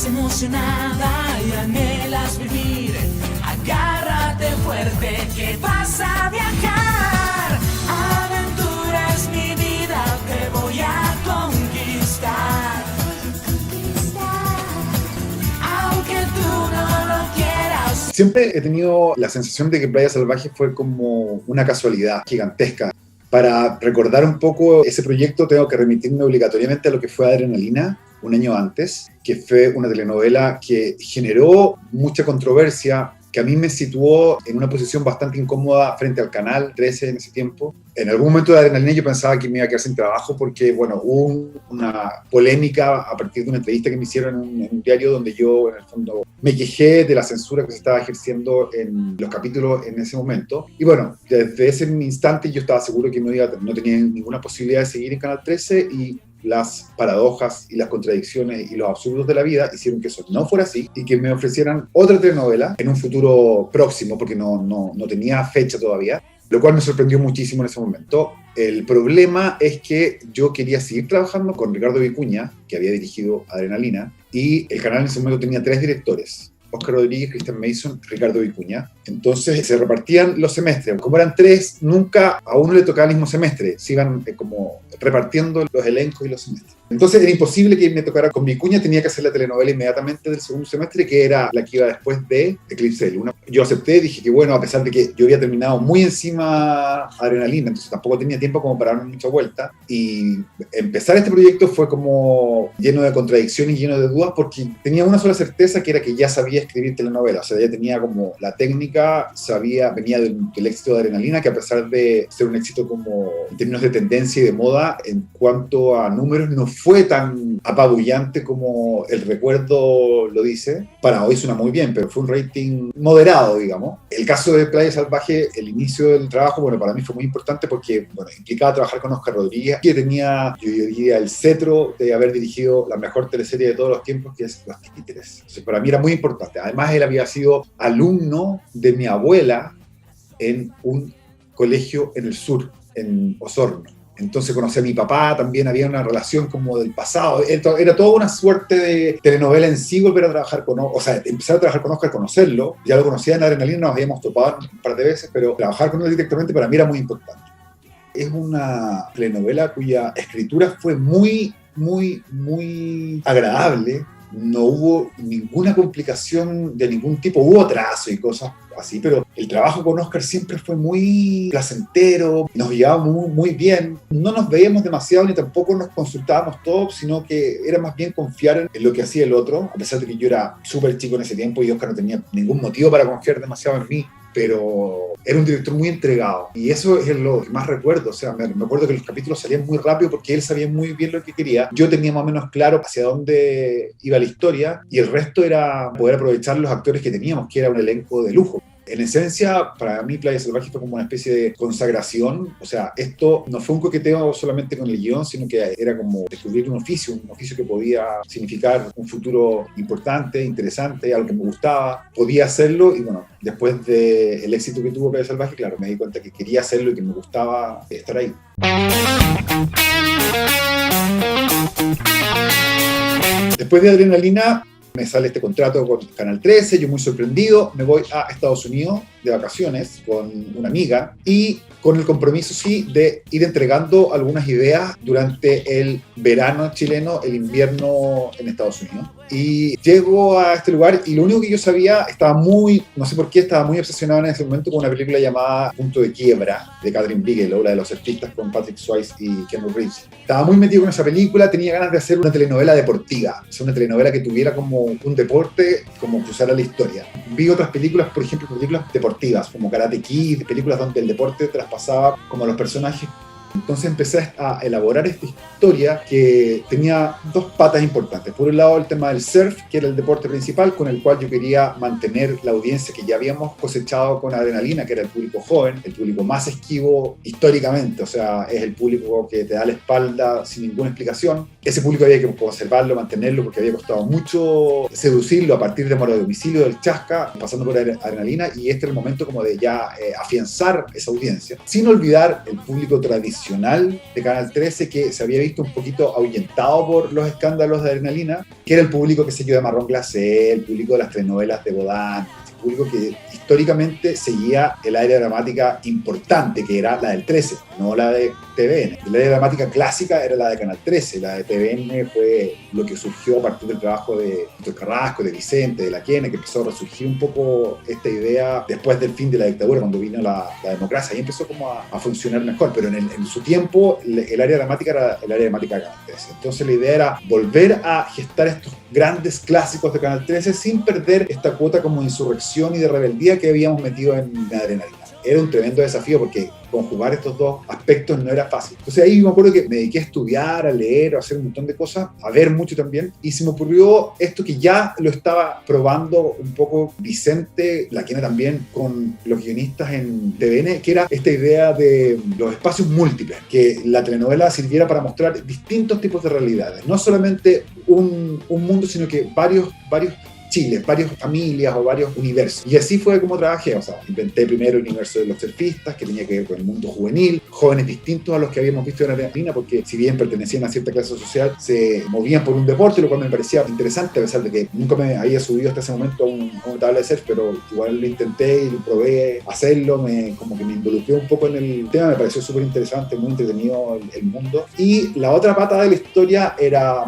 estás emocionada y anhelas vivir, agárrate fuerte que vas a viajar. Aventura es mi vida, te voy a conquistar. Aunque tú no lo quieras. Siempre he tenido la sensación de que Playa Salvaje fue como una casualidad gigantesca. Para recordar un poco ese proyecto tengo que remitirme obligatoriamente a lo que fue Adrenalina un año antes, que fue una telenovela que generó mucha controversia, que a mí me situó en una posición bastante incómoda frente al Canal 13 en ese tiempo. En algún momento de Adrenalina yo pensaba que me iba a quedar sin trabajo porque, bueno, hubo una polémica a partir de una entrevista que me hicieron en un diario donde yo, en el fondo, me quejé de la censura que se estaba ejerciendo en los capítulos en ese momento. Y bueno, desde ese instante yo estaba seguro que no tenía ninguna posibilidad de seguir en Canal 13 y las paradojas y las contradicciones y los absurdos de la vida hicieron que eso no fuera así y que me ofrecieran otra telenovela en un futuro próximo, porque no tenía fecha todavía, lo cual me sorprendió muchísimo en ese momento. El problema es que yo quería seguir trabajando con Ricardo Vicuña, que había dirigido Adrenalina, y el canal en ese momento tenía 3 directores: Oscar Rodríguez, Cristian Mason, Ricardo Vicuña. Entonces se repartían los semestres. Como eran 3, nunca a uno le tocaba el mismo semestre. Se iban como repartiendo los elencos y los semestres. Entonces era imposible que me tocara con Vicuña. Tenía que hacer la telenovela inmediatamente del segundo semestre, que era la que iba después de Eclipse de Luna. Yo acepté, dije que bueno, a pesar de que yo había terminado muy encima Adrenalina, entonces tampoco tenía tiempo como para darme mucha vuelta. Y empezar este proyecto fue como lleno de contradicciones y lleno de dudas, porque tenía una sola certeza, que era que ya sabía escribir telenovela. O sea, ya tenía como la técnica, venía del éxito de Adrenalina, que a pesar de ser un éxito como en términos de tendencia y de moda, en cuanto a números no fue tan apabullante como el recuerdo lo dice. Para hoy suena muy bien, pero fue un rating moderado, digamos. El caso de Playa Salvaje, el inicio del trabajo, bueno, para mí fue muy importante porque, bueno, implicaba trabajar con Oscar Rodríguez, que tenía, yo diría, el cetro de haber dirigido la mejor teleserie de todos los tiempos, que es Los Títeres. Entonces, para mí era muy importante. Además, él había sido alumno de mi abuela en un colegio en el sur, en Osorno. Entonces conocí a mi papá, también había una relación como del pasado. Era toda una suerte de telenovela en sí, volver a trabajar empezar a trabajar con Oscar, conocerlo. Ya lo conocía en Adrenalina, nos habíamos topado un par de veces, pero trabajar con él directamente para mí era muy importante. Es una telenovela cuya escritura fue muy, muy, muy agradable. No hubo ninguna complicación de ningún tipo. Hubo trazo y cosas así, pero el trabajo con Oscar siempre fue muy placentero, nos llevábamos muy, muy bien. No nos veíamos demasiado ni tampoco nos consultábamos todos, sino que era más bien confiar en lo que hacía el otro, a pesar de que yo era súper chico en ese tiempo y Oscar no tenía ningún motivo para confiar demasiado en mí. Pero era un director muy entregado y eso es lo que más recuerdo. O sea, me acuerdo que los capítulos salían muy rápido porque él sabía muy bien lo que quería. Yo tenía más o menos claro hacia dónde iba la historia y el resto era poder aprovechar los actores que teníamos, que era un elenco de lujo. En esencia, para mí Playa Salvaje fue como una especie de consagración. O sea, esto no fue un coqueteo solamente con el guión, sino que era como descubrir un oficio que podía significar un futuro importante, interesante, algo que me gustaba. Podía hacerlo y bueno, después del éxito que tuvo Playa Salvaje, claro, me di cuenta que quería hacerlo y que me gustaba estar ahí. Después de Adrenalina, me sale este contrato con Canal 13, yo muy sorprendido, me voy a Estados Unidos de vacaciones con una amiga y con el compromiso, sí, de ir entregando algunas ideas durante el verano chileno, el invierno en Estados Unidos. Y llego a este lugar y lo único que yo sabía, no sé por qué, estaba muy obsesionado en ese momento con una película llamada Punto de Quiebra, de Kathryn Bigelow, la de los surfistas con Patrick Swayze y Keanu Reeves. Estaba muy metido con esa película, tenía ganas de hacer una telenovela deportiva, o sea, una telenovela que tuviera como un deporte, como cruzara la historia. Vi otras películas, por ejemplo, películas deportivas, como Karate Kid, películas donde el deporte traspasaba como a los personajes. Entonces empecé a elaborar esta historia que tenía 2 patas importantes. Por un lado, el tema del surf, que era el deporte principal, con el cual yo quería mantener la audiencia que ya habíamos cosechado con Adrenalina, que era el público joven, el público más esquivo históricamente. O sea, es el público que te da la espalda sin ninguna explicación. Ese público había que conservarlo, mantenerlo, porque había costado mucho seducirlo a partir de Mora de Domicilio, del Chasca, pasando por Adrenalina, y este era el momento como de ya afianzar esa audiencia, sin olvidar el público tradicional tradicional de Canal 13 que se había visto un poquito ahuyentado por los escándalos de Adrenalina, que era el público, que se yo, de Marrón Glacé, el público de las telenovelas de Bodán, el público que históricamente seguía el área dramática importante, que era la del 13, no la de TVN. La área dramática clásica era la de Canal 13, la de TVN fue lo que surgió a partir del trabajo de Víctor Carrasco, de Vicente, de la Quene, que empezó a resurgir un poco esta idea después del fin de la dictadura, cuando vino la democracia, y empezó como a funcionar mejor, pero en su tiempo el área dramática era el área dramática de Canal 13. Entonces la idea era volver a gestar estos grandes clásicos de Canal 13 sin perder esta cuota como de insurrección y de rebeldía que habíamos metido en Adrenalina. Era un tremendo desafío porque conjugar estos dos aspectos no era fácil. Entonces ahí me acuerdo que me dediqué a estudiar, a leer, a hacer un montón de cosas, a ver mucho también, y se me ocurrió esto que ya lo estaba probando un poco Vicente, la Quena también, con los guionistas en TVN, que era esta idea de los espacios múltiples, que la telenovela sirviera para mostrar distintos tipos de realidades, no solamente un mundo, sino que varios Chiles, varias familias o varios universos. Y así fue como trabajé. O sea, inventé primero el universo de los surfistas, que tenía que ver con el mundo juvenil, jóvenes distintos a los que habíamos visto en Argentina, porque si bien pertenecían a cierta clase social, se movían por un deporte, lo cual me parecía interesante, a pesar de que nunca me había subido hasta ese momento a una tabla de surf, pero igual lo intenté y lo probé hacerlo, como que me involucré un poco en el tema, me pareció súper interesante, muy entretenido el mundo. Y la otra pata de la historia era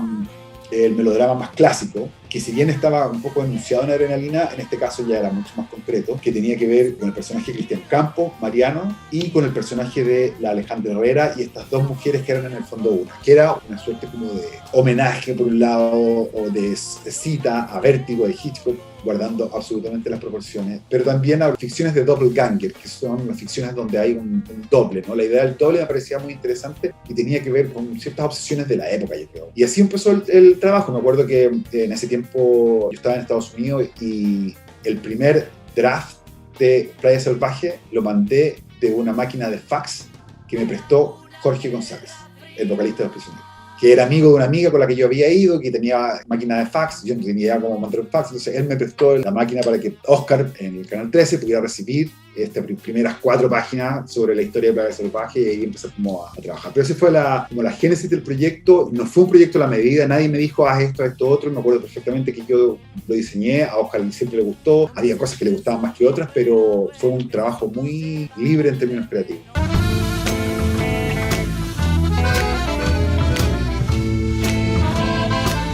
el melodrama más clásico, que si bien estaba un poco enunciado en Adrenalina, en este caso ya era mucho más concreto, que tenía que ver con el personaje de Cristian Campos, Mariano, y con el personaje de la Alejandra Herrera y estas dos mujeres que eran en el fondo una, que era una suerte como de homenaje por un lado, o de cita a Vértigo de Hitchcock, guardando absolutamente las proporciones, pero también a ficciones de doppelganger, que son las ficciones donde hay un doble, ¿no? La idea del doble me parecía muy interesante y tenía que ver con ciertas obsesiones de la época, yo creo. Y así empezó el trabajo. Me acuerdo que en ese tiempo yo estaba en Estados Unidos y el primer draft de Playa Salvaje lo mandé de una máquina de fax que me prestó Jorge González, el vocalista de Los Prisioneros, que era amigo de una amiga con la que yo había ido, que tenía máquina de fax, yo no tenía idea cómo mandar un fax, entonces él me prestó la máquina para que Oscar en el Canal 13 pudiera recibir estas primeras 4 páginas sobre la historia de Playa Salvaje, y ahí empecé como a trabajar. Pero esa fue como la génesis del proyecto. No fue un proyecto a la medida, nadie me dijo haz esto, otro. Me acuerdo perfectamente que yo lo diseñé, a Oscar siempre le gustó, había cosas que le gustaban más que otras, pero fue un trabajo muy libre en términos creativos.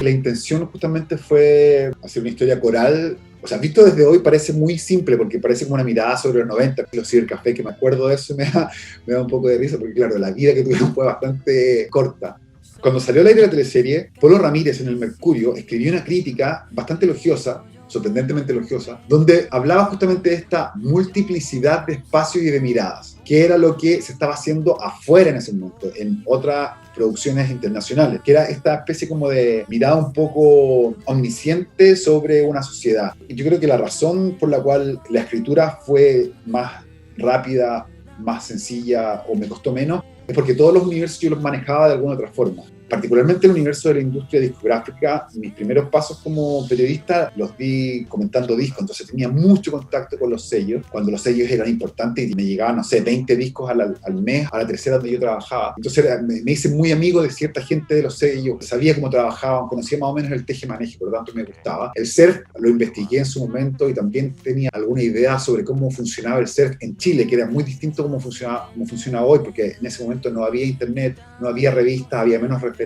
La intención justamente fue hacer una historia coral. O sea, visto desde hoy parece muy simple, porque parece como una mirada sobre los 90, los cibercafés, que me acuerdo de eso, me da un poco de risa, porque claro, la vida que tuvieron fue bastante corta. Cuando salió al aire la teleserie, Polo Ramírez en El Mercurio escribió una crítica bastante elogiosa, sorprendentemente elogiosa, donde hablaba justamente de esta multiplicidad de espacios y de miradas, que era lo que se estaba haciendo afuera en ese momento, en otras producciones internacionales, que era esta especie como de mirada un poco omnisciente sobre una sociedad. Y yo creo que la razón por la cual la escritura fue más rápida, más sencilla o me costó menos, es porque todos los universos yo los manejaba de alguna otra forma. Particularmente el universo de la industria discográfica, mis primeros pasos como periodista los di comentando discos, entonces tenía mucho contacto con los sellos, cuando los sellos eran importantes y me llegaban, no sé, 20 discos al mes, a la tercera donde yo trabajaba. Entonces me hice muy amigo de cierta gente de los sellos, sabía cómo trabajaban, conocía más o menos el teje-maneje, por lo tanto me gustaba. El surf lo investigué en su momento y también tenía alguna idea sobre cómo funcionaba el surf en Chile, que era muy distinto cómo funciona hoy, porque en ese momento no había internet, no había revistas, había menos referentes,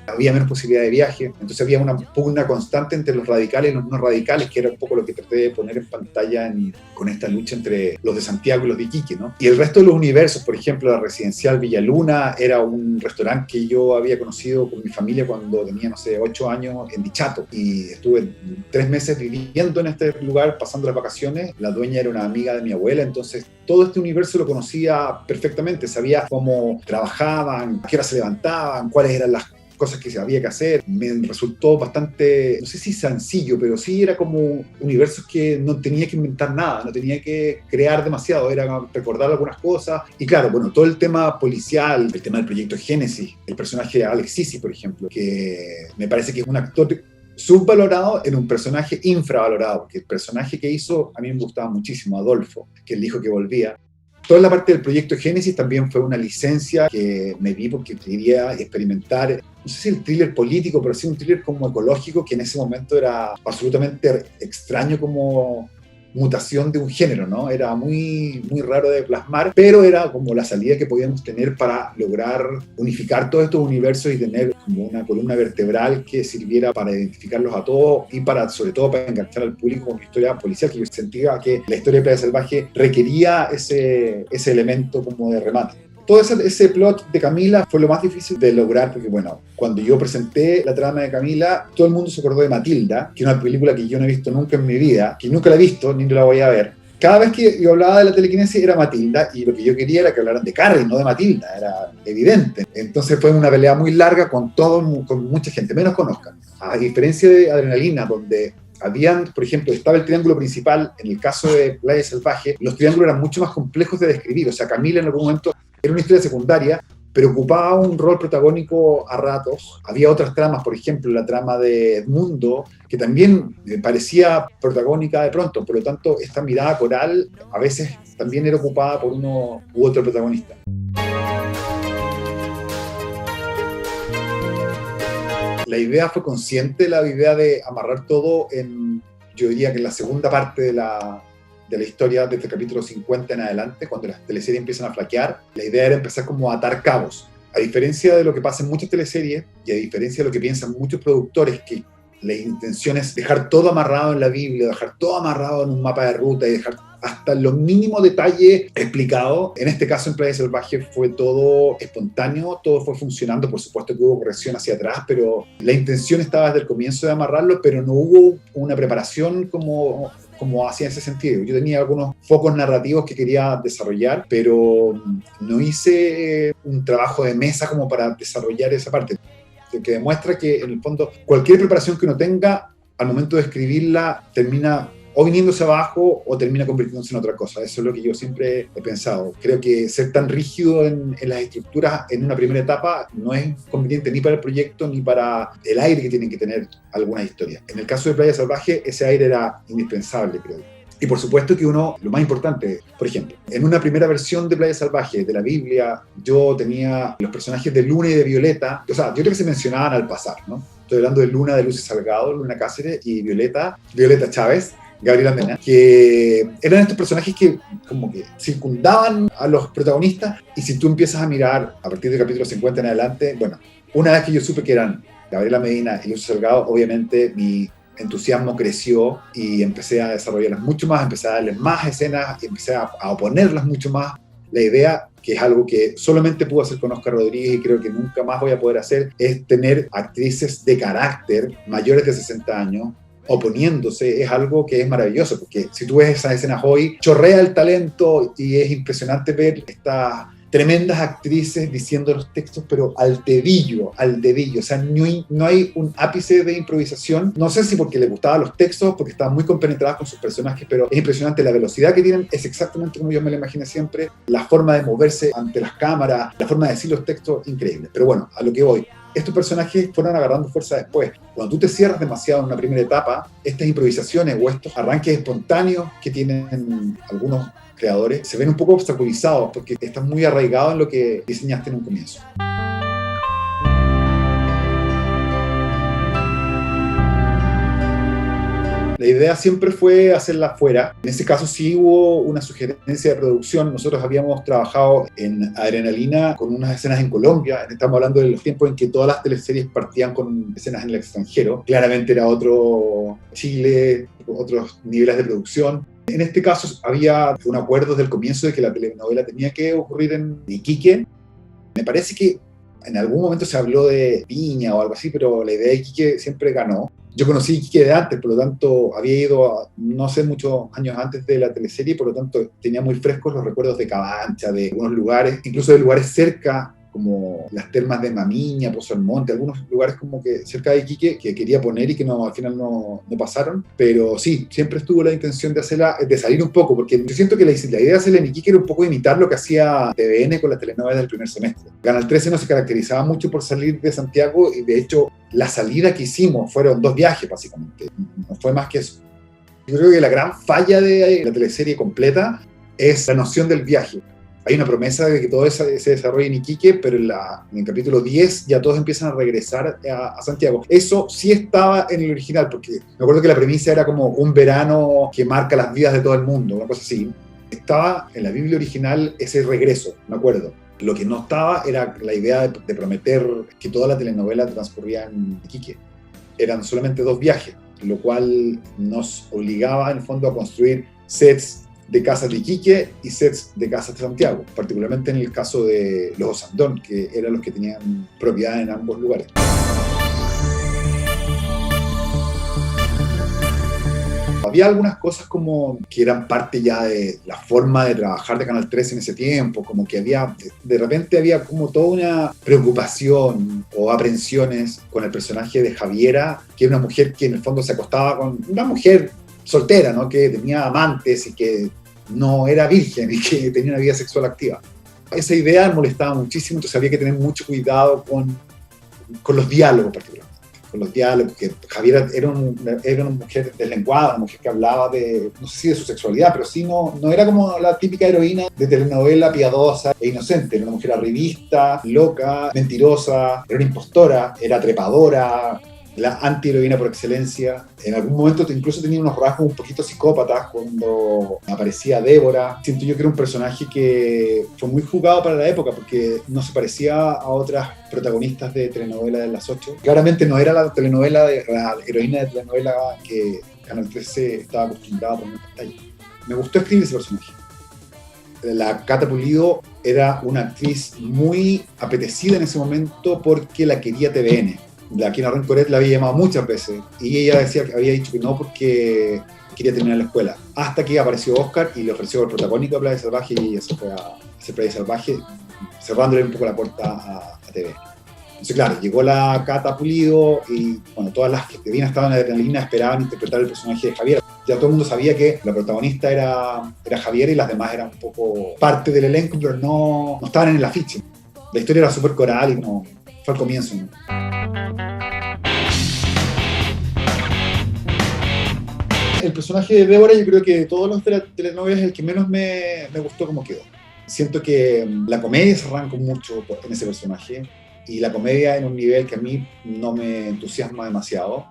había menos posibilidad de viaje, entonces había una pugna constante entre los radicales y los no radicales, que era un poco lo que traté de poner en pantalla con esta lucha entre los de Santiago y los de Iquique, ¿no? Y el resto de los universos, por ejemplo, la Residencial Villaluna era un restaurante que yo había conocido con mi familia cuando tenía, no sé, 8 años en Dichato, y estuve 3 meses viviendo en este lugar, pasando las vacaciones. La dueña era una amiga de mi abuela, entonces todo este universo lo conocía perfectamente, sabía cómo trabajaban, a qué hora se levantaban, cuáles eran las cosas que había que hacer. Me resultó bastante, no sé si sencillo, pero sí era como universos que no tenía que inventar nada, no tenía que crear demasiado, era recordar algunas cosas. Y claro, bueno, todo el tema policial, el tema del proyecto Génesis, el personaje de Alex Sisi, por ejemplo, que me parece que es un actor subvalorado en un personaje infravalorado, que el personaje que hizo a mí me gustaba muchísimo, Adolfo, que es el hijo que volvía. Toda la parte del proyecto Génesis también fue una licencia que me di porque quería experimentar, no sé si el thriller político, pero sí un thriller como ecológico, que en ese momento era absolutamente extraño como mutación de un género, ¿no? Era muy, muy raro de plasmar, pero era como la salida que podíamos tener para lograr unificar todos estos universos y tener como una columna vertebral que sirviera para identificarlos a todos y para, sobre todo, para enganchar al público con una historia policial, que yo sentía que la historia de Playa Salvaje requería ese elemento como de remate. Todo ese plot de Camila fue lo más difícil de lograr, porque bueno, cuando yo presenté la trama de Camila, todo el mundo se acordó de Matilda, que es una película que yo no he visto nunca en mi vida, que nunca la he visto, ni la voy a ver. Cada vez que yo hablaba de la telequinesis era Matilda, y lo que yo quería era que hablaran de Carrie, no de Matilda, era evidente. Entonces fue una pelea muy larga con mucha gente, menos conozcan. A diferencia de Adrenalina, donde habían, por ejemplo, estaba el triángulo principal, en el caso de Playa Salvaje, los triángulos eran mucho más complejos de describir, o sea, Camila en algún momento era una historia secundaria, pero ocupaba un rol protagónico a ratos. Había otras tramas, por ejemplo, la trama de Edmundo, que también parecía protagónica de pronto, por lo tanto, esta mirada coral a veces también era ocupada por uno u otro protagonista. La idea fue consciente, la idea de amarrar todo yo diría que en la segunda parte de la historia, desde el capítulo 50 en adelante, cuando las teleseries empiezan a flaquear. La idea era empezar como a atar cabos. A diferencia de lo que pasa en muchas teleseries, y a diferencia de lo que piensan muchos productores, que la intención es dejar todo amarrado en la Biblia, dejar todo amarrado en un mapa de ruta y dejar hasta los mínimos detalles explicados. En este caso, en Playa Salvaje, fue todo espontáneo, todo fue funcionando. Por supuesto que hubo corrección hacia atrás, pero la intención estaba desde el comienzo de amarrarlo, pero no hubo una preparación como hacía en ese sentido. Yo tenía algunos focos narrativos que quería desarrollar, pero no hice un trabajo de mesa como para desarrollar esa parte, que demuestra que en el fondo cualquier preparación que uno tenga al momento de escribirla termina o viniéndose abajo o termina convirtiéndose en otra cosa. Eso es lo que yo siempre he pensado. Creo que ser tan rígido en las estructuras en una primera etapa no es conveniente ni para el proyecto ni para el aire que tienen que tener algunas historias. En el caso de Playa Salvaje, ese aire era indispensable, creo. Y por supuesto que lo más importante, por ejemplo, en una primera versión de Playa Salvaje, de la Biblia, yo tenía los personajes de Luna y de Violeta, o sea, yo creo que se mencionaban al pasar, ¿no? Estoy hablando de Luna, de Lucy Salgado, Luna Cáceres, y Violeta Chávez, Gabriela Mena, que eran estos personajes que como que circundaban a los protagonistas, y si tú empiezas a mirar a partir del capítulo 50 en adelante, bueno, una vez que yo supe que eran Gabriela Medina y Lucy Salgado, obviamente mi entusiasmo creció y empecé a desarrollarlas mucho más, empecé a darles más escenas y empecé a oponerlas mucho más. La idea, que es algo que solamente pude hacer con Oscar Rodríguez y creo que nunca más voy a poder hacer, es tener actrices de carácter mayores de 60 años oponiéndose. Es algo que es maravilloso, porque si tú ves esas escenas hoy, chorrea el talento y es impresionante ver estas tremendas actrices diciendo los textos, pero al dedillo, o sea, no hay un ápice de improvisación. No sé si porque les gustaban los textos, porque estaban muy compenetradas con sus personajes, pero es impresionante la velocidad que tienen, es exactamente como yo me lo imaginé siempre, la forma de moverse ante las cámaras, la forma de decir los textos, increíble. Pero bueno, a lo que voy. Estos personajes fueron agarrando fuerza después. Cuando tú te cierras demasiado en una primera etapa, estas improvisaciones o estos arranques espontáneos que tienen algunos creadores se ven un poco obstaculizados porque están muy arraigados en lo que diseñaste en un comienzo. La idea siempre fue hacerla afuera. En ese caso sí hubo una sugerencia de producción. Nosotros habíamos trabajado en Adrenalina con unas escenas en Colombia. Estamos hablando de los tiempos en que todas las teleseries partían con escenas en el extranjero. Claramente era otro Chile, otros niveles de producción. En este caso había un acuerdo desde el comienzo de que la telenovela tenía que ocurrir en Iquique. Me parece que en algún momento se habló de Viña o algo así, pero la idea de Iquique siempre ganó. Yo conocí Iquique de antes, por lo tanto había ido, no sé, muchos años antes de la teleserie, por lo tanto tenía muy frescos los recuerdos de Cabancha, de algunos lugares, incluso de lugares cerca, como las termas de Mamiña, Pozo Almonte, algunos lugares como que cerca de Iquique que quería poner y que al final no pasaron, pero sí, siempre estuvo la intención de hacerla, de salir un poco, porque yo siento que la idea de hacerla en Iquique era un poco imitar lo que hacía TVN con las telenovelas del primer semestre. Canal 13 no se caracterizaba mucho por salir de Santiago y de hecho la salida que hicimos fueron 2 viajes básicamente, no fue más que eso. Yo creo que la gran falla de la teleserie completa es la noción del viaje. Hay una promesa de que todo se desarrolle en Iquique, pero en el capítulo 10 ya todos empiezan a regresar a Santiago. Eso sí estaba en el original, porque me acuerdo que la premisa era como un verano que marca las vidas de todo el mundo, una cosa así. Estaba en la Biblia original ese regreso, me acuerdo. Lo que no estaba era la idea de prometer que toda la telenovela transcurría en Iquique. Eran solamente 2 viajes, lo cual nos obligaba en el fondo a construir sets de casas de Iquique y sets de casas de Santiago, particularmente en el caso de los Osandón, que eran los que tenían propiedad en ambos lugares. Había algunas cosas como que eran parte ya de la forma de trabajar de Canal 13 en ese tiempo, como que de repente había como toda una preocupación o aprensiones con el personaje de Javiera, que era una mujer que en el fondo se acostaba con una mujer soltera, ¿no? Que tenía amantes y que no era virgen y que tenía una vida sexual activa. Esa idea molestaba muchísimo, entonces había que tener mucho cuidado con los diálogos particularmente. Con los diálogos, que Javiera era una mujer deslenguada, una mujer que hablaba no sé si de su sexualidad, pero sí no era como la típica heroína de telenovela piadosa e inocente. Era una mujer arribista, loca, mentirosa, era una impostora, era trepadora, la anti-heroína por excelencia. En algún momento incluso tenía unos rasgos un poquito psicópatas cuando aparecía Débora. Siento yo que era un personaje que fue muy jugado para la época porque no se parecía a otras protagonistas de telenovela de las 8. Claramente no era la heroína de telenovela que Canal 13 estaba acostumbrado a poner en pantalla. Me gustó escribir ese personaje. La Cata Pulido era una actriz muy apetecida en ese momento porque la quería TVN. La Kina Rencoret la había llamado muchas veces y ella decía que había dicho que no porque quería terminar la escuela. Hasta que apareció Oscar y le ofreció el protagónico de Playa Salvaje y ella se fue a hacer Playa Salvaje, cerrándole un poco la puerta a TV. Entonces, claro, llegó la Cata Pulido y bueno, todas las que bien estaban en la adrenalina esperaban interpretar el personaje de Javier. Ya todo el mundo sabía que la protagonista era Javier y las demás eran un poco parte del elenco, pero no estaban en el afiche. La historia era súper coral y no fue al comienzo, ¿no? El personaje de Débora, yo creo que de todos los de las telenovelas es el que menos me gustó cómo quedó. Siento que la comedia se arrancó mucho en ese personaje y la comedia en un nivel que a mí no me entusiasma demasiado.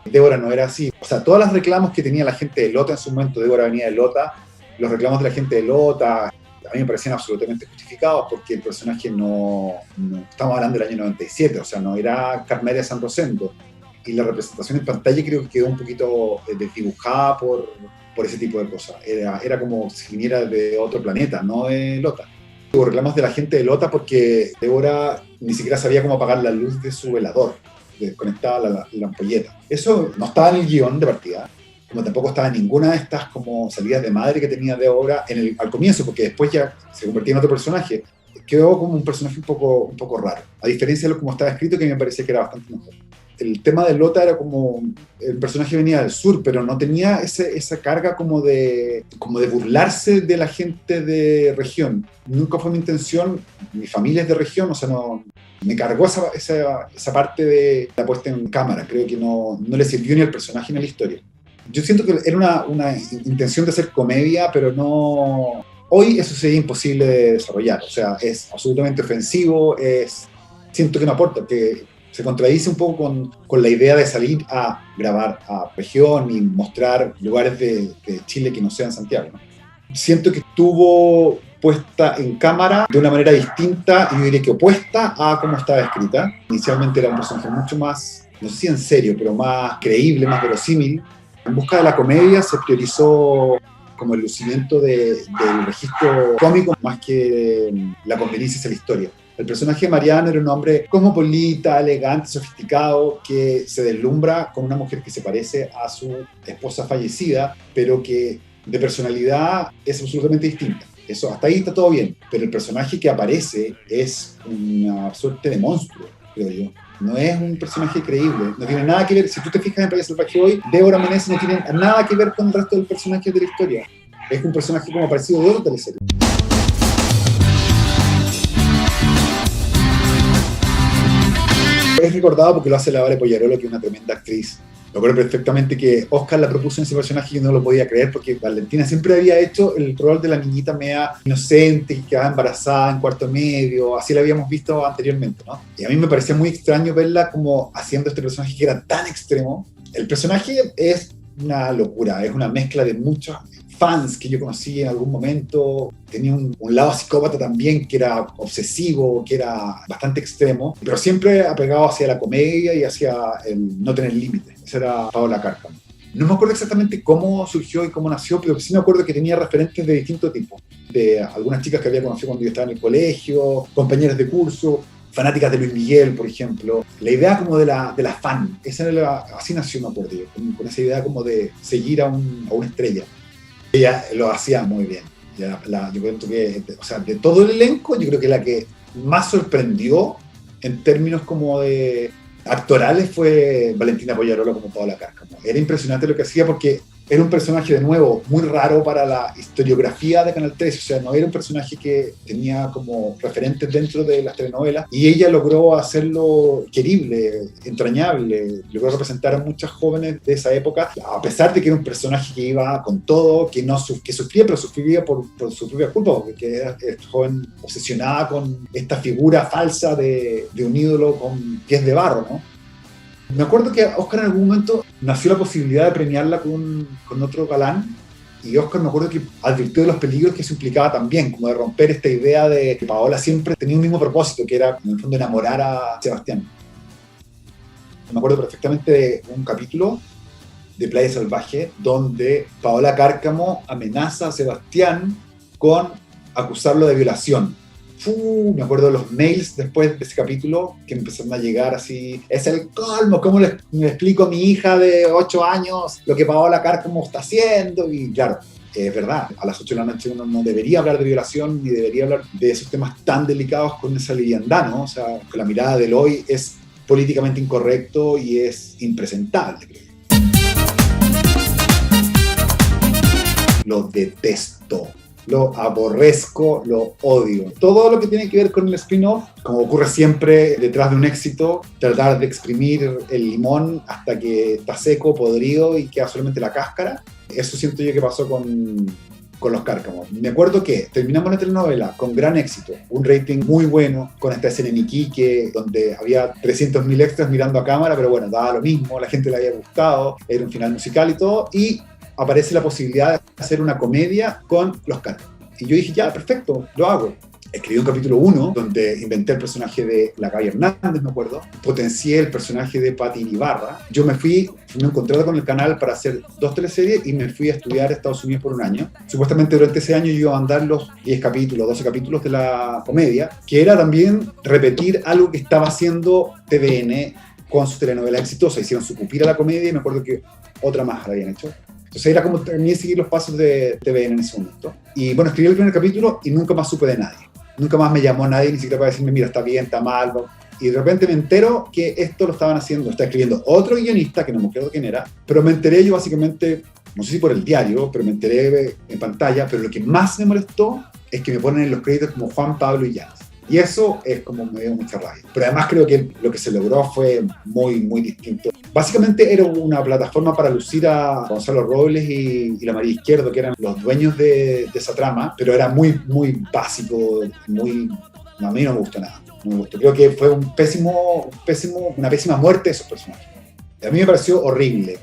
Débora no era así. O sea, todos los reclamos que tenía la gente de Lota en su momento, Débora venía de Lota, los reclamos de la gente de Lota, a mí me parecían absolutamente justificados porque el personaje no estamos hablando del año 97, o sea, no era Carmelia San Rosendo. Y la representación en pantalla creo que quedó un poquito desdibujada por ese tipo de cosas. Era como si viniera de otro planeta, no de Lota. Hubo reclamos de la gente de Lota porque Débora ni siquiera sabía cómo apagar la luz de su velador, desconectaba la ampolleta. Eso no estaba en el guión de partida, como tampoco estaba en ninguna de estas como salidas de madre que tenía Débora al comienzo, porque después ya se convertía en otro personaje. Quedó como un personaje un poco raro, a diferencia de lo como estaba escrito, que me parecía que era bastante mejor. El tema de Lota era como, el personaje venía del sur, pero no tenía esa carga como de burlarse de la gente de región. Nunca fue mi intención, mi familia es de región, o sea, no me cargó esa parte de la puesta en cámara. Creo que no le sirvió ni al personaje ni a la historia. Yo siento que era una intención de hacer comedia, pero no... Hoy eso sería imposible de desarrollar, o sea, es absolutamente ofensivo, siento que no aporta, que se contradice un poco con la idea de salir a grabar a región y mostrar lugares de Chile que no sean Santiago, ¿no? Siento que estuvo puesta en cámara de una manera distinta y yo diría que opuesta a cómo estaba escrita. Inicialmente era un personaje mucho más, no sé si en serio, pero más creíble, más verosímil. En busca de la comedia se priorizó como el lucimiento del registro cómico más que la conveniencia hacia la historia. El personaje de Mariano era un hombre cosmopolita, elegante, sofisticado, que se deslumbra con una mujer que se parece a su esposa fallecida, pero que de personalidad es absolutamente distinta. Eso, hasta ahí está todo bien, pero el personaje que aparece es una suerte de monstruo, creo yo. No es un personaje creíble, no tiene nada que ver, si tú te fijas en Playa Salvaje hoy, Débora Meneses no tiene nada que ver con el resto del personaje de la historia. Es un personaje como parecido de otra teleserie. Es recordado porque lo hace la Vale Pollarolo, que es una tremenda actriz. Me acuerdo perfectamente que Oscar la propuso en ese personaje y yo no lo podía creer porque Valentina siempre había hecho el rol de la niñita media inocente que quedaba embarazada en cuarto medio, así la habíamos visto anteriormente, ¿no? Y a mí me parecía muy extraño verla como haciendo este personaje que era tan extremo. El personaje es una locura, es una mezcla de muchos fans que yo conocí en algún momento. Tenía un lado psicópata también, que era obsesivo, que era bastante extremo, pero siempre apegado hacia la comedia y hacia el no tener límites. Esa era Paola Cárcamo. No me acuerdo exactamente cómo surgió y cómo nació, pero sí me acuerdo que tenía referentes de distintos tipos. De algunas chicas que había conocido cuando yo estaba en el colegio, compañeras de curso, fanáticas de Luis Miguel, por ejemplo. La idea como de la fan, así nació, me acuerdo yo, con esa idea como de seguir a una estrella. Ella lo hacía muy bien. Yo creo que, o sea, de todo el elenco, yo creo que la que más sorprendió en términos como de actorales fue Valentina Poyarolo como Paola Cárcamo. Era impresionante lo que hacía porque era un personaje, de nuevo, muy raro para la historiografía de Canal 13, o sea, no era un personaje que tenía como referentes dentro de las telenovelas, y ella logró hacerlo querible, entrañable, logró representar a muchas jóvenes de esa época, a pesar de que era un personaje que iba con todo, que sufría, pero sufría por su propia culpa, porque era joven obsesionada con esta figura falsa de un ídolo con pies de barro, ¿no? Me acuerdo que a Oscar en algún momento nació la posibilidad de premiarla con otro galán, y Oscar me acuerdo que advirtió de los peligros que eso implicaba también, como de romper esta idea de que Paola siempre tenía un mismo propósito, que era en el fondo enamorar a Sebastián. Me acuerdo perfectamente de un capítulo de Playa Salvaje donde Paola Cárcamo amenaza a Sebastián con acusarlo de violación. Me acuerdo de los mails después de ese capítulo que empezaron a llegar así. Es el colmo, ¿cómo le explico a mi hija de 8 años lo que Paola Cárcamo está haciendo? Y claro, es verdad, a las 8 de la noche uno no debería hablar de violación ni debería hablar de esos temas tan delicados con esa liviandad, ¿no? O sea, con la mirada del hoy es políticamente incorrecto y es impresentable, creo. Lo detesto. Lo aborrezco, lo odio. Todo lo que tiene que ver con el spin-off, como ocurre siempre detrás de un éxito, tratar de exprimir el limón hasta que está seco, podrido y queda solamente la cáscara. Eso siento yo que pasó con los Cárcamos. Me acuerdo que terminamos la telenovela con gran éxito, un rating muy bueno, con esta escena en Iquique, donde había 300.000 extras mirando a cámara, pero bueno, daba lo mismo, la gente le había gustado, era un final musical y todo, y aparece la posibilidad de hacer una comedia con los Cárcamos. Y yo dije, ya, perfecto, lo hago. Escribí un capítulo 1, donde inventé el personaje de la Gaby Hernández, me acuerdo. Potencié el personaje de Pati Ibarra. Yo me encontré con el canal para hacer 2 teleseries y me fui a estudiar a Estados Unidos por un año. Supuestamente durante ese año yo iba a mandar los 10 capítulos, 12 capítulos de la comedia, que era también repetir algo que estaba haciendo TVN con su telenovela exitosa. Hicieron su Cupira la comedia y me acuerdo que otra más la habían hecho. Entonces era como terminé de seguir los pasos de TVN en ese momento. Y bueno, escribí el primer capítulo y nunca más supe de nadie. Nunca más me llamó nadie, ni siquiera para decirme, mira, está bien, está mal. Y de repente me entero que esto lo estaban haciendo, está escribiendo otro guionista, que no me acuerdo quién era, pero me enteré yo básicamente, no sé si por el diario, pero me enteré en pantalla, pero lo que más me molestó es que me ponen en los créditos como Juan Pablo y Llanes. Y eso es como me dio mucha rabia. Pero además creo que lo que se logró fue muy, muy distinto. Básicamente era una plataforma para lucir a Gonzalo Robles y la María Izquierdo, que eran los dueños de esa trama, pero era muy, muy básico, muy... No, a mí no me gustó nada. No me gustó. Creo que fue una pésima muerte de esos personajes. A mí me pareció horrible,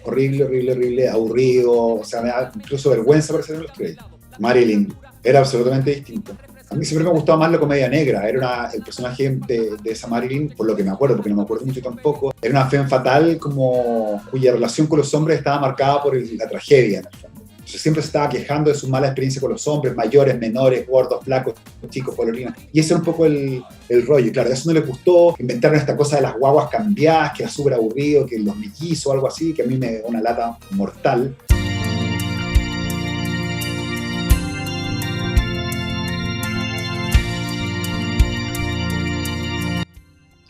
aburrido, o sea, me da incluso vergüenza aparecer en los créditos. Marilyn era absolutamente distinto. A mí siempre me gustaba más la comedia negra. Era el personaje de esa Marilyn, por lo que me acuerdo, porque no me acuerdo mucho tampoco. Era una femme fatal cuya relación con los hombres estaba marcada por la tragedia, en el fondo. Entonces siempre se estaba quejando de su mala experiencia con los hombres, mayores, menores, gordos, flacos, chicos, colorinas. Y ese era un poco el rollo. Y claro, eso no les gustó. Inventaron esta cosa de las guaguas cambiadas, que era súper aburrido, que los mellizos o algo así, que a mí me dio una lata mortal.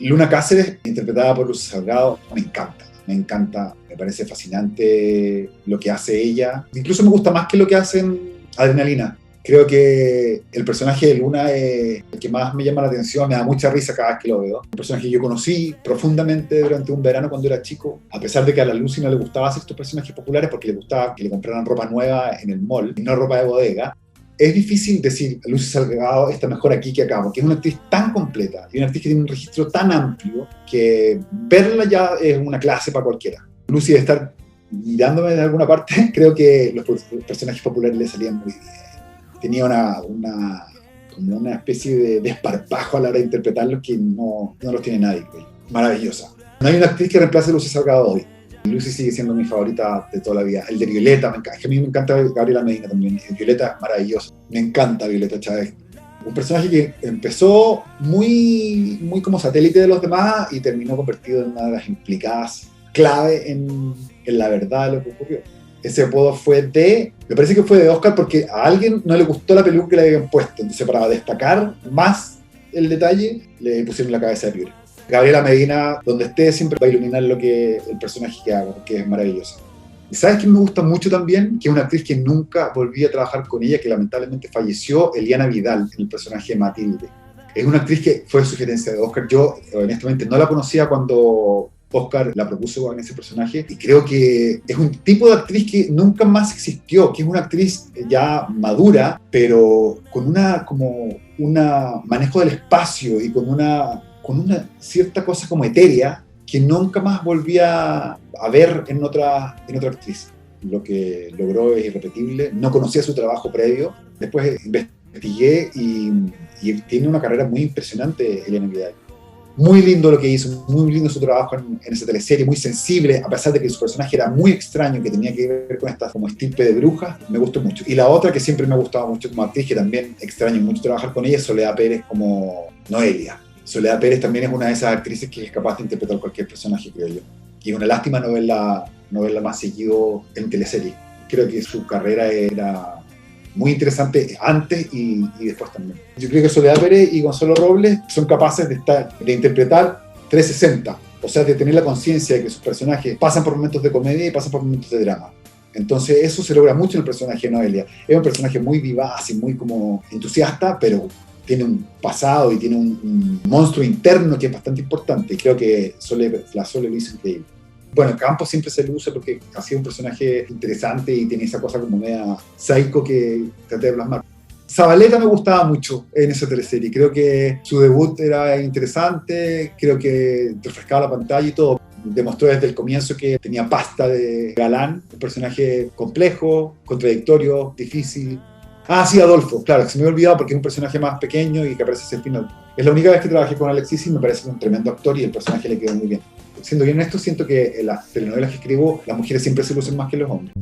Luna Cáceres, interpretada por Luz Salgado, me encanta, me parece fascinante lo que hace ella. Incluso me gusta más que lo que hacen Adrenalina. Creo que el personaje de Luna es el que más me llama la atención, me da mucha risa cada vez que lo veo. Un personaje que yo conocí profundamente durante un verano cuando era chico, a pesar de que a la Lucy no le gustaba hacer estos personajes populares porque le gustaba que le compraran ropa nueva en el mall y no ropa de bodega. Es difícil decir Lucy Salgado está mejor aquí que acá, porque es una actriz tan completa y una actriz que tiene un registro tan amplio que verla ya es una clase para cualquiera. Lucy debe estar mirándome en alguna parte, creo que los personajes populares le salían muy bien. Tenía como una especie de desparpajo a la hora de interpretarlos que no los tiene nadie, creo. Maravillosa. No hay una actriz que reemplace a Lucy Salgado hoy. Lucy sigue siendo mi favorita de toda la vida. El de Violeta, me encanta. Es que a mí me encanta Gabriela Medina también. Violeta es maravillosa. Me encanta Violeta Chávez. Un personaje que empezó muy como satélite de los demás y terminó convertido en una de las implicadas clave en la verdad de lo que ocurrió. Ese apodo me parece que fue de Oscar porque a alguien no le gustó la peluca que le habían puesto. Entonces, para destacar más el detalle, le pusieron la cabeza de piedra. Gabriela Medina, donde esté, siempre va a iluminar el personaje que haga, porque es maravillosa. ¿Y sabes quién me gusta mucho también? Que es una actriz que nunca volví a trabajar con ella, que lamentablemente falleció, Eliana Vidal, en el personaje de Matilde. Es una actriz que fue sugerencia de Oscar. Yo, honestamente, no la conocía cuando Oscar la propuso en ese personaje y creo que es un tipo de actriz que nunca más existió, que es una actriz ya madura, pero con un manejo del espacio y con una cierta cosa como etérea que nunca más volvía a ver en otra actriz. Lo que logró es irrepetible. No conocía su trabajo previo. Después investigué y tiene una carrera muy impresionante, Eliana Vidal. Muy lindo lo que hizo, muy lindo su trabajo en esa teleserie, muy sensible, a pesar de que su personaje era muy extraño, que tenía que ver con esta como estirpe de brujas, me gustó mucho. Y la otra que siempre me ha gustado mucho como actriz, que también extraño mucho trabajar con ella, es Soledad Pérez como Noelia. Soledad Pérez también es una de esas actrices que es capaz de interpretar cualquier personaje, creo yo. Y es una lástima no verla más seguido en teleserie. Creo que su carrera era muy interesante antes y después también. Yo creo que Soledad Pérez y Gonzalo Robles son capaces de interpretar 360, o sea, de tener la conciencia de que sus personajes pasan por momentos de comedia y pasan por momentos de drama. Entonces eso se logra mucho en el personaje de Noelia. Es un personaje muy vivaz y muy como entusiasta, pero tiene un pasado y tiene un monstruo interno que es bastante importante. Y creo que la Sole lo hizo increíble. Bueno, Campos siempre se lo usa porque ha sido un personaje interesante y tiene esa cosa como media psycho que traté de plasmar. Zabaleta me gustaba mucho en esa teleserie. Creo que su debut era interesante, creo que refrescaba la pantalla y todo. Demostró desde el comienzo que tenía pasta de galán, un personaje complejo, contradictorio, difícil. Ah, sí, Adolfo, claro, se me había olvidado porque es un personaje más pequeño y que aparece hacia el final. Es la única vez que trabajé con Alexis y me parece un tremendo actor y el personaje le quedó muy bien. Siendo bien honesto, siento que en las telenovelas que escribo, las mujeres siempre se lucen más que los hombres.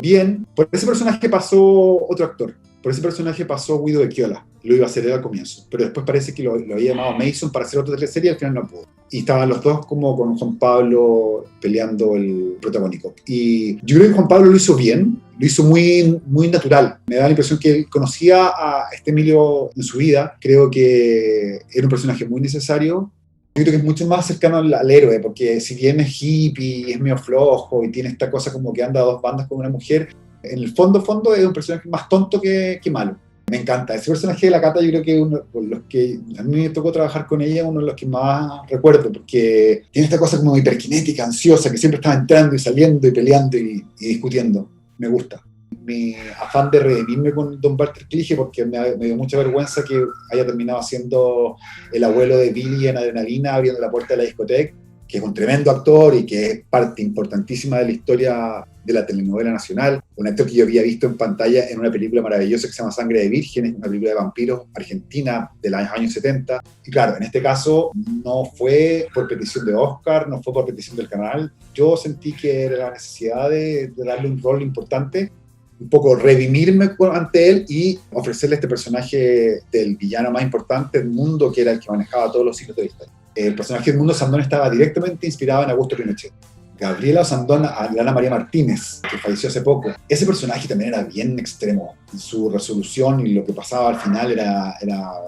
Bien, por ese personaje pasó otro actor. Por ese personaje pasó Guido Becchiola. Lo iba a hacer él al comienzo. Pero después parece que lo había llamado Mason para hacer otra teleserie y al final no pudo. Y estaban los dos como con Juan Pablo peleando el protagónico. Y yo creo que Juan Pablo lo hizo bien, lo hizo muy, muy natural. Me da la impresión que él conocía a Emilio en su vida. Creo que era un personaje muy necesario. Yo creo que es mucho más cercano al héroe, porque si bien es hippie, es medio flojo y tiene esta cosa como que anda a dos bandas con una mujer, en el fondo es un personaje más tonto que malo. Me encanta. Ese personaje de la Cata yo creo que uno de los que a mí me tocó trabajar con ella, uno de los que más recuerdo, porque tiene esta cosa como hiperkinética, ansiosa, que siempre estaba entrando y saliendo y peleando y discutiendo. Me gusta. Mi afán de redimirme con Don Walter Clige, porque me dio mucha vergüenza que haya terminado siendo el abuelo de Billy en Adrenalina, abriendo la puerta de la discoteca, que es un tremendo actor y que es parte importantísima de la historia de la telenovela nacional. Un actor que yo había visto en pantalla en una película maravillosa que se llama Sangre de Vírgenes, una película de vampiros argentina de los años 70. Y claro, en este caso no fue por petición de Oscar, no fue por petición del canal. Yo sentí que era la necesidad de darle un rol importante, un poco redimirme ante él y ofrecerle este personaje del villano más importante del mundo, que era el que manejaba todos los hilos de la historia. El personaje del Mundo Sandón estaba directamente inspirado en Augusto Pinochet. Gabriela Sandón a Ana María Martínez, que falleció hace poco. Ese personaje también era bien extremo. Su resolución y lo que pasaba al final era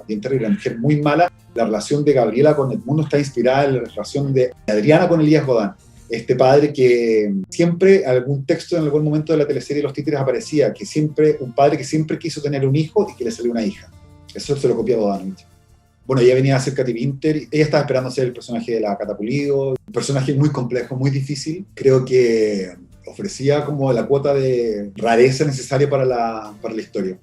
bien terrible. Una mujer muy mala. La relación de Gabriela con Edmundo está inspirada en la relación de Adriana con Elías Godán. este padre que siempre, algún texto en algún momento de la teleserie Los Títeres aparecía, que siempre, un padre que siempre quiso tener un hijo y que le salió una hija. Eso se lo copia Bogdanovich. Bueno, ella venía a ser Katy Winter, ella estaba esperando ser el personaje de la Cata Pulido, un personaje muy complejo, muy difícil. Creo que ofrecía como la cuota de rareza necesaria para la historia.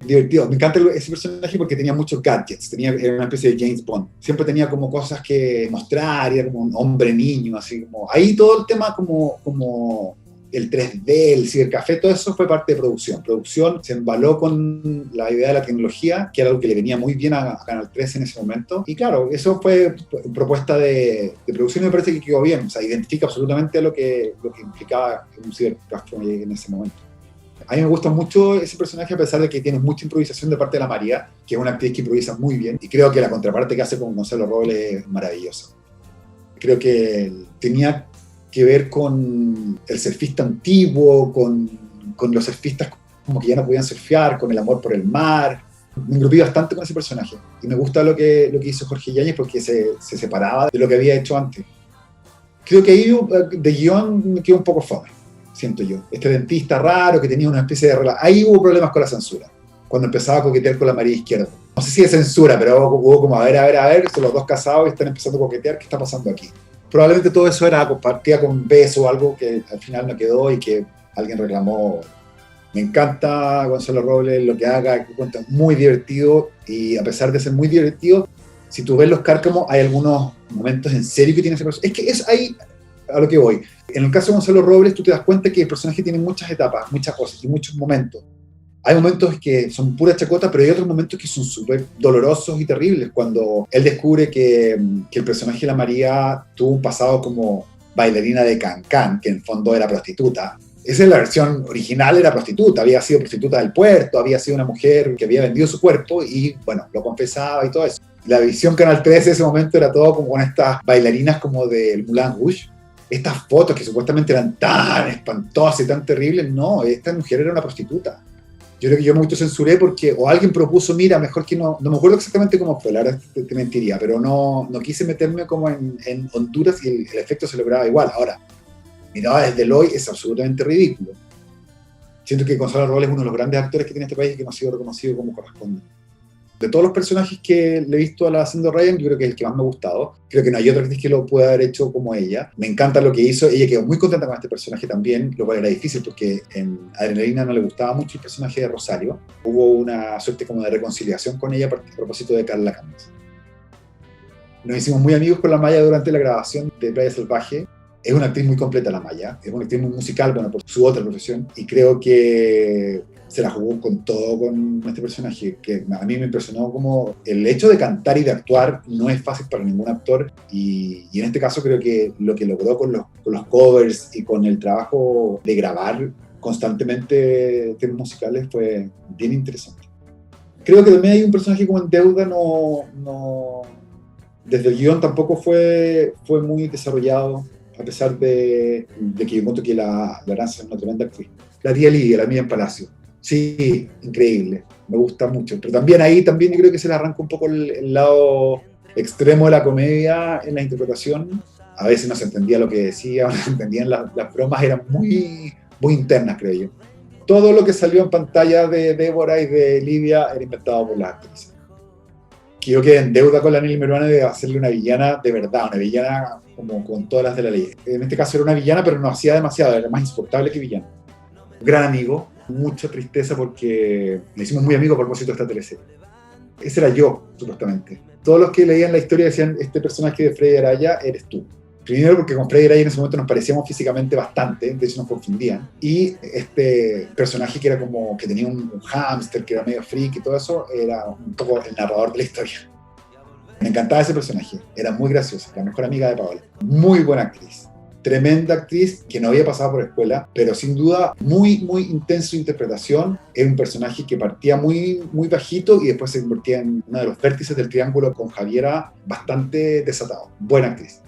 Divertido. Me encanta ese personaje porque tenía muchos gadgets, era una especie de James Bond. Siempre tenía como cosas que mostrar, y era como un hombre niño, así como... Ahí todo el tema como el 3D, el cibercafé, todo eso fue parte de producción. Producción se embaló con la idea de la tecnología, que era algo que le venía muy bien a Canal 13 en ese momento. Y claro, eso fue propuesta de producción y me parece que quedó bien. O sea, identifica absolutamente lo que implicaba un cibercafé en ese momento. A mí me gusta mucho ese personaje a pesar de que tiene mucha improvisación de parte de la María, que es una actriz que improvisa muy bien, y creo que la contraparte que hace con Gonzalo Robles es maravillosa. Creo que tenía que ver con el surfista antiguo, con los surfistas como que ya no podían surfear, con el amor por el mar. Me engrupí bastante con ese personaje, y me gusta lo que hizo Jorge Yáñez porque se separaba de lo que había hecho antes. Creo que ahí de guión me quedó un poco fome, siento yo. Este dentista raro que tenía una especie de relación. Ahí hubo problemas con la censura, cuando empezaba a coquetear con la María Izquierdo. No sé si es censura, pero hubo como a ver, son los dos casados y están empezando a coquetear, ¿qué está pasando aquí? Probablemente todo eso era compartida con beso o algo que al final no quedó y que alguien reclamó. Me encanta Gonzalo Robles, lo que haga, que cuenta muy divertido, y a pesar de ser muy divertido, si tú ves Los Cárcamos, hay algunos momentos en serio que tiene ese personaje. Es que es ahí a lo que voy. En el caso de Gonzalo Robles, tú te das cuenta que el personaje tiene muchas etapas, muchas cosas y muchos momentos. Hay momentos que son pura chacota, pero hay otros momentos que son súper dolorosos y terribles. Cuando él descubre que el personaje de la María tuvo un pasado como bailarina de Cancán, que en el fondo era prostituta. Esa es la versión original, era prostituta, había sido prostituta del puerto, había sido una mujer que había vendido su cuerpo y, bueno, lo confesaba y todo eso. La visión Canal 13 en ese momento era todo como con estas bailarinas como del Moulin Rouge. Estas fotos que supuestamente eran tan espantosas y tan terribles, no, esta mujer era una prostituta. Yo creo que yo me autocensuré porque o alguien propuso, mira, mejor que no me acuerdo exactamente cómo fue, la verdad te mentiría, pero no quise meterme como en Honduras y el efecto se lograba igual. Ahora, mirada desde el hoy es absolutamente ridículo. Siento que Gonzalo Robles es uno de los grandes actores que tiene este país y que no ha sido reconocido como corresponde. De todos los personajes que le he visto a la Sandra Ryan, yo creo que es el que más me ha gustado. Creo que no hay otra actriz que lo pueda haber hecho como ella. Me encanta lo que hizo. Ella quedó muy contenta con este personaje también, lo cual era difícil porque en Adrenalina no le gustaba mucho el personaje de Rosario. Hubo una suerte como de reconciliación con ella a propósito de Carla Campos. Nos hicimos muy amigos con la Maya durante la grabación de Playa Salvaje. Es una actriz muy completa la Maya. Es una actriz muy musical, bueno, por su otra profesión. Y creo que se la jugó con todo con este personaje, que a mí me impresionó como el hecho de cantar y de actuar no es fácil para ningún actor, y en este caso creo que lo que logró con los covers y con el trabajo de grabar constantemente temas musicales fue bien interesante. Creo que también hay un personaje como en deuda, desde el guión tampoco fue muy desarrollado, a pesar de que yo encuentro que la Aranza es una tremenda actriz. La tía Lidia, la Miriam Palacio. Sí, increíble, me gusta mucho. Pero también ahí yo creo que se le arranca un poco el lado extremo de la comedia en la interpretación. A veces no se entendía lo que decía, no se entendían las bromas, eran muy, muy internas, creo yo. Todo lo que salió en pantalla de Débora y de Lidia era inventado por las actrices. Que yo quedé en deuda con la Nelly Meruane de hacerle una villana de verdad, una villana como con todas las de la ley. En este caso era una villana, pero no hacía demasiado, era más insoportable que villana. Gran amigo, mucha tristeza porque le hicimos muy amigos a propósito de esta teleserie. Ese era yo, supuestamente. Todos los que leían la historia decían, este personaje de Freddy Araya eres tú. Primero porque con Freddy Araya en ese momento nos parecíamos físicamente bastante, de hecho nos confundían. Y este personaje que era como que tenía un hámster, que era medio freak y todo eso, era un poco el narrador de la historia. Me encantaba ese personaje, era muy graciosa, la mejor amiga de Paola. Muy buena actriz. Tremenda actriz que no había pasado por escuela, pero sin duda muy, muy intenso interpretación. Era un personaje que partía muy, muy bajito y después se convertía en uno de los vértices del triángulo con Javiera, bastante desatado. Buena actriz.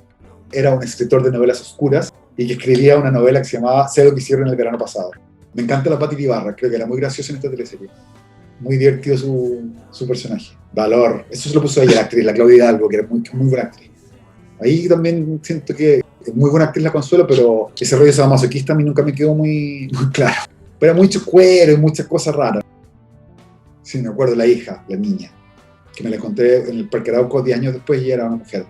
Era un escritor de novelas oscuras y que escribía una novela que se llamaba Sé lo que hicieron el verano pasado. Me encanta la Pati Ibarra, creo que era muy graciosa en esta teleserie. Muy divertido su personaje. Valor, eso se lo puso ella, la actriz, la Claudia Hidalgo, que era muy, muy buena actriz. Ahí también siento que Es muy buena actriz la Consuelo, pero ese rollo sadomasoquista a mí nunca me quedó muy claro. Pero mucho cuero y muchas cosas raras. Sí, me acuerdo la hija, la niña, que me la encontré en el Parque Arauco 10 años después y era una mujer.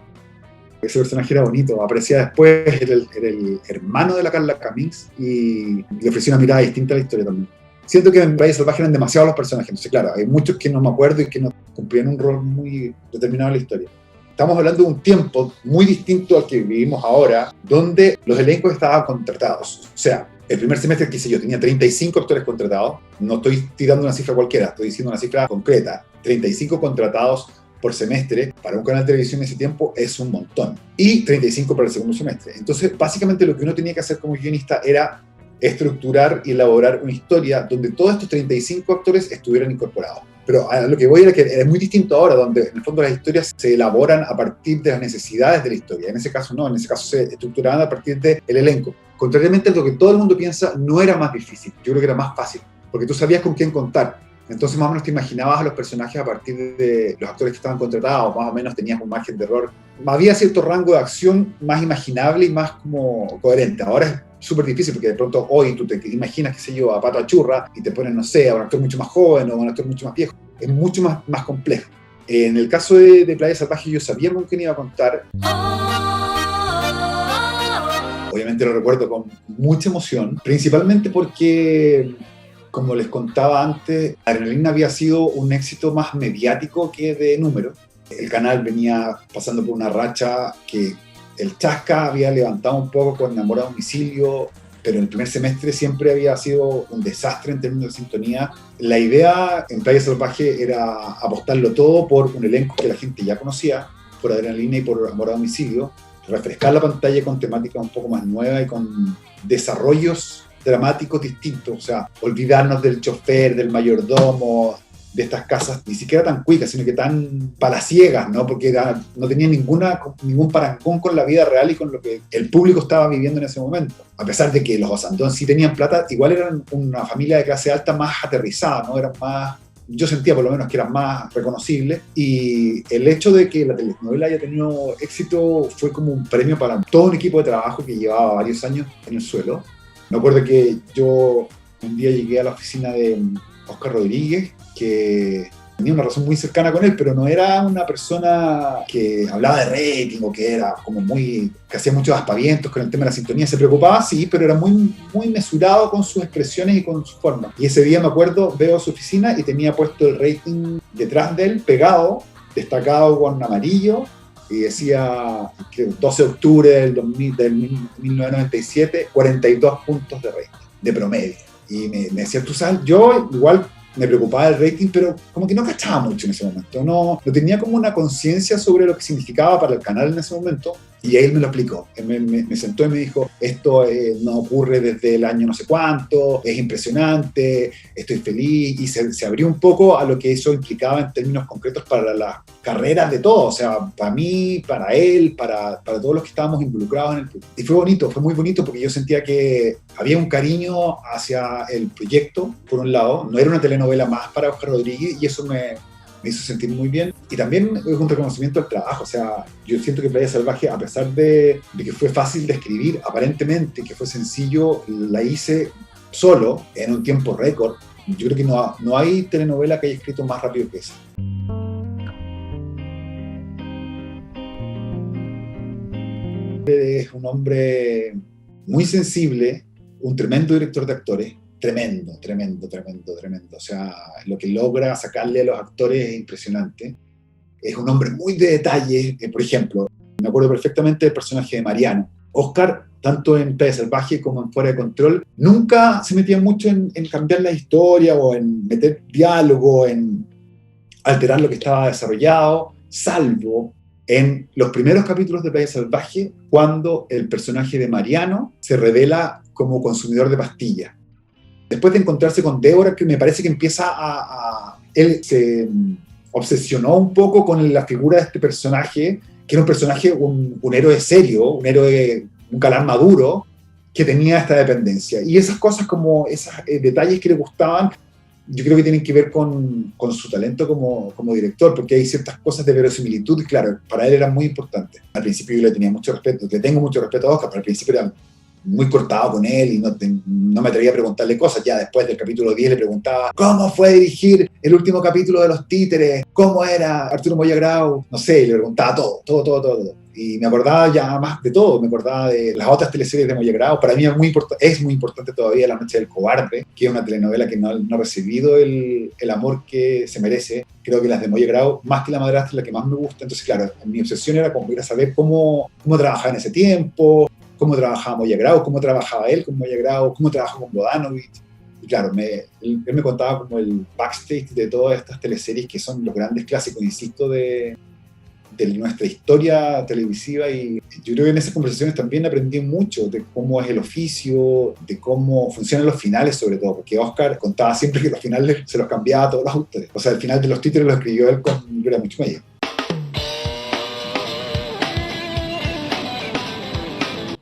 Ese personaje era bonito, aparecía después, era el hermano de la Carla Camins y le ofreció una mirada distinta a la historia también. Siento que en Playa Salvaje eran demasiados los personajes, entonces claro, hay muchos que no me acuerdo y que no cumplían un rol muy determinado en la historia. Estamos hablando de un tiempo muy distinto al que vivimos ahora, donde los elencos estaban contratados. O sea, el primer semestre, qué sé yo, tenía 35 actores contratados. No estoy tirando una cifra cualquiera, estoy diciendo una cifra concreta. 35 contratados por semestre para un canal de televisión en ese tiempo es un montón. Y 35 para el segundo semestre. Entonces, básicamente lo que uno tenía que hacer como guionista era estructurar y elaborar una historia donde todos estos 35 actores estuvieran incorporados. Pero a lo que voy era que es muy distinto ahora, donde en el fondo las historias se elaboran a partir de las necesidades de la historia. En ese caso no, en ese caso se estructuraban a partir del elenco. Contrariamente a lo que todo el mundo piensa, no era más difícil, yo creo que era más fácil, porque tú sabías con quién contar. Entonces más o menos te imaginabas a los personajes a partir de los actores que estaban contratados, más o menos tenías un margen de error. Había cierto rango de acción más imaginable y más como coherente. Ahora es súper difícil porque de pronto hoy tú te imaginas, qué sé yo, a Pato Achurra y te ponen, no sé, a un actor mucho más joven o a un actor mucho más viejo. Es mucho más complejo. En el caso de Playa Salvaje yo sabía con quién iba a contar. Obviamente lo recuerdo con mucha emoción, principalmente porque, como les contaba antes, Adrenalina había sido un éxito más mediático que de número. El canal venía pasando por una racha que el Chasca había levantado un poco con Amor a Domicilio, pero en el primer semestre siempre había sido un desastre en términos de sintonía. La idea en Playa Salvaje era apostarlo todo por un elenco que la gente ya conocía, por Adrenalina y por Amor a Domicilio, refrescar la pantalla con temáticas un poco más nuevas y con desarrollos dramáticos distintos, o sea, olvidarnos del chofer, del mayordomo, de estas casas ni siquiera tan cuicas, sino que tan palaciegas, ¿no? Porque no tenía ningún parangón con la vida real y con lo que el público estaba viviendo en ese momento. A pesar de que los Osandón sí tenían plata, igual eran una familia de clase alta más aterrizada, ¿no? Eran más, yo sentía por lo menos que eran más reconocibles, y el hecho de que la telenovela haya tenido éxito fue como un premio para todo un equipo de trabajo que llevaba varios años en el suelo. Me acuerdo que yo un día llegué a la oficina de Oscar Rodríguez, que tenía una relación muy cercana con él, pero no era una persona que hablaba de rating o que era como que hacía muchos aspavientos con el tema de la sintonía. Se preocupaba, sí, pero era muy mesurado con sus expresiones y con su forma. Y ese día me acuerdo, veo su oficina y tenía puesto el rating detrás de él, pegado, destacado con amarillo, y decía que 12 de octubre del 1997, 42 puntos de rating, de promedio. Y me decía, tú sabes, yo igual me preocupaba el rating, pero como que no cachaba mucho en ese momento. No tenía como una conciencia sobre lo que significaba para el canal en ese momento, y él me lo explicó. Él me sentó y me dijo, esto no ocurre desde el año no sé cuánto, es impresionante, estoy feliz, y se abrió un poco a lo que eso implicaba en términos concretos para las carreras de todos, o sea, para mí, para él, para todos los que estábamos involucrados en el proyecto. Y fue bonito, fue muy bonito, porque yo sentía que había un cariño hacia el proyecto, por un lado. No era una telenovela más para Oscar Rodríguez, y eso me hizo sentir muy bien. Y también es un reconocimiento al trabajo. O sea, yo siento que Playa Salvaje, a pesar de que fue fácil de escribir, aparentemente que fue sencillo, la hice solo, en un tiempo récord. Yo creo que no hay telenovela que haya escrito más rápido que esa. Es un hombre muy sensible, un tremendo director de actores, tremendo. O sea, lo que logra sacarle a los actores es impresionante. Es un hombre muy de detalle. Por ejemplo, me acuerdo perfectamente del personaje de Mariano. Oscar, tanto en Playa Salvaje como en Fuera de Control, nunca se metía mucho en cambiar la historia o en meter diálogo, en alterar lo que estaba desarrollado, salvo en los primeros capítulos de Playa Salvaje, cuando el personaje de Mariano se revela como consumidor de pastillas. Después de encontrarse con Débora, que me parece que empieza él se obsesionó un poco con la figura de este personaje, que era un personaje, un héroe serio, un galán maduro, que tenía esta dependencia. Y esas cosas, como esos detalles que le gustaban, yo creo que tienen que ver con su talento como director, porque hay ciertas cosas de verosimilitud y claro, para él eran muy importantes. Al principio yo le tenía mucho respeto, le tengo mucho respeto a Oscar, pero al principio era muy cortado con él y no me atrevía a preguntarle cosas. Ya después del capítulo 10 le preguntaba cómo fue dirigir el último capítulo de Los Títeres, cómo era Arturo Moya Grau, no sé, le preguntaba todo. Y me acordaba ya más de todo, me acordaba de las otras teleseries de Moya Grau. Para mí es muy importante todavía La Noche del Cobarde, que es una telenovela que no ha recibido el amor que se merece. Creo que las de Moya Grau, más que La Madrastra, es la que más me gusta. Entonces, claro, mi obsesión era como ir a saber cómo trabajaba en ese tiempo, cómo trabajaba Moya Grau, cómo trabajaba él con Moya Grau, cómo trabajaba con Bodanovich. Y claro, él me contaba como el backstage de todas estas teleseries que son los grandes clásicos, insisto, de nuestra historia televisiva. Y yo creo que en esas conversaciones también aprendí mucho de cómo es el oficio, de cómo funcionan los finales sobre todo, porque Oscar contaba siempre que los finales se los cambiaba a todos los autores. O sea, el final de Los Títeres lo escribió él con Gloria Muchmeyer.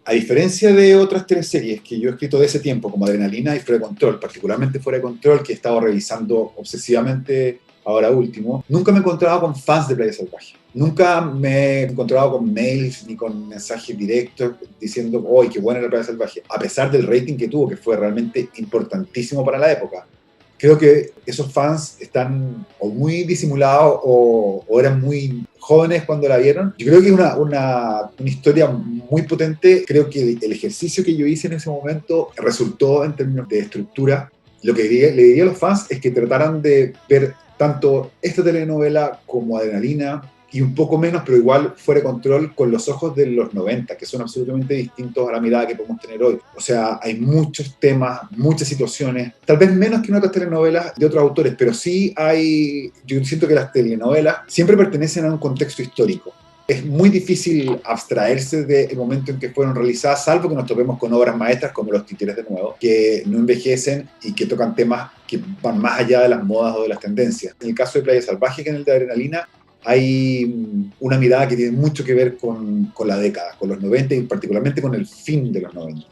A diferencia de otras teleseries que yo he escrito de ese tiempo, como Adrenalina y Fuera de Control, particularmente Fuera de Control, que he estado revisando obsesivamente ahora último, nunca me he encontrado con fans de Playa Salvaje. Nunca me he encontrado con mails ni con mensajes directos diciendo, ¡oh, qué buena era Playa Salvaje! A pesar del rating que tuvo, que fue realmente importantísimo para la época. Creo que esos fans están o muy disimulados o eran muy jóvenes cuando la vieron. Yo creo que es una historia muy potente. Creo que el ejercicio que yo hice en ese momento resultó en términos de estructura. Lo que le diría a los fans es que trataran de ver tanto esta telenovela como Adrenalina, y un poco menos, pero igual Fuera de Control, con los ojos de los 90, que son absolutamente distintos a la mirada que podemos tener hoy. O sea, hay muchos temas, muchas situaciones, tal vez menos que en otras telenovelas de otros autores, pero sí hay, yo siento que las telenovelas siempre pertenecen a un contexto histórico. Es muy difícil abstraerse del momento en que fueron realizadas, salvo que nos topemos con obras maestras como Los Títeres de nuevo, que no envejecen y que tocan temas que van más allá de las modas o de las tendencias. En el caso de Playa Salvaje, que en el de Adrenalina, hay una mirada que tiene mucho que ver con la década, con los 90 y particularmente con el fin de los 90.